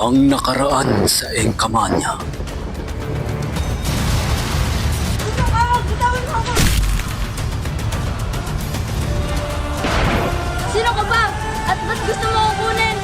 ang nakaraan sa Enkamanya. Sino ka ba? At ba't gusto mo ako kunin?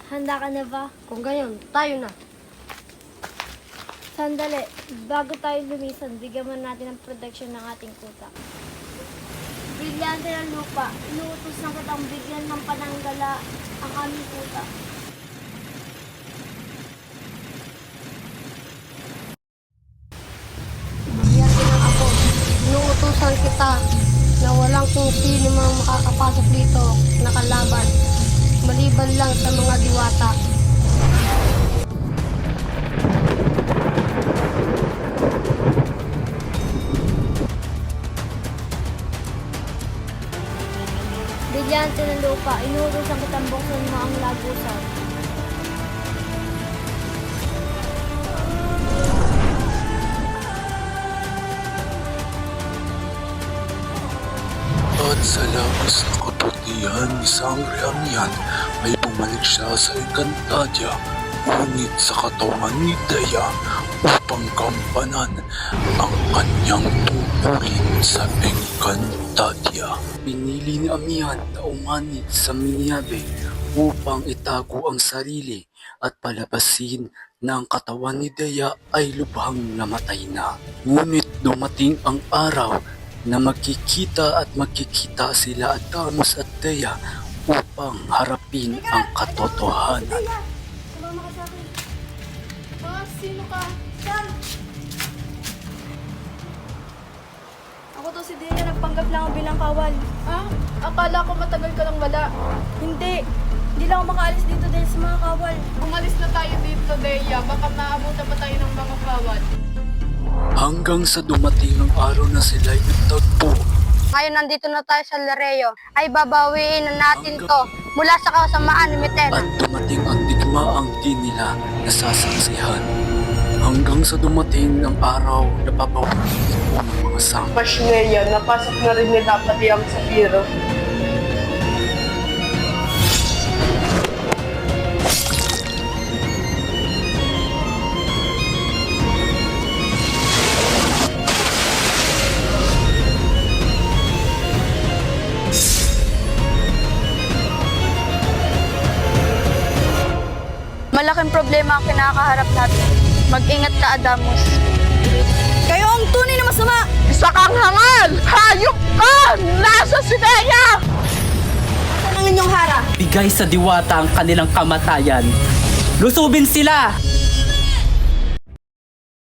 Handa ka na ba? Kung ganyan, tayo na. Sandali, bago tayo lumisan, bigyan mo natin ng protection ng ating kuta. Brilyante ng lupa, inuutos na kitang bigyan ng pananggala ang aming kuta. Brilyante ng ako. Inuutosan kita na walang kung sino mang makakapasok dito na kalaban. Maliban lang sa mga diwata. Brilyante ng lupa, inuutos na kitang buksan mo ang lagusan. At sa labas na kabutihan ni Sangre Amian ay bumalik siya sa Encantadia, ngunit sa katawan ni Dea upang gampanan ang kanyang tungkulin sa Encantadia. Pinili ni Amian na umanit sa Miniabe upang itago ang sarili at palabasin na ang katawan ni Dea ay lubhang namatay na. Ngunit dumating ang araw na magkikita sila Adamus at Dea upang harapin ang katotohanan. Sumama ka sa akin. Sino ka? Saan? Ako to si Dea, nagpanggap lang ako bilang kawal. Akala ko matagal ka lang wala. Hindi lang ako makaalis dito dahil sa mga kawal. Umalis na tayo dito, Deya. Baka maabutan pa tayo ng mga kawal. Hanggang sa dumating ang araw na sila'y nagtagpo. Ngayon nandito na tayo sa Lareo. Ay babawiin na natin to mula sa kasamaan ni Mitena. At dumating ang digmaang di nila nasasaksihan. Hanggang sa dumating ang araw na papawiin mo ng mga sang. Pasneya, napasok na rin nila pati ang Sapiro. Malaking problema ang kinakaharap natin. Mag-ingat ka, Adamus. Kayo ang tunay na masama! Isa kang hangal! Hayop ka! Nasa si Dea! Saan ang inyong hara? Bigay sa diwata ang kanilang kamatayan. Lusubin sila!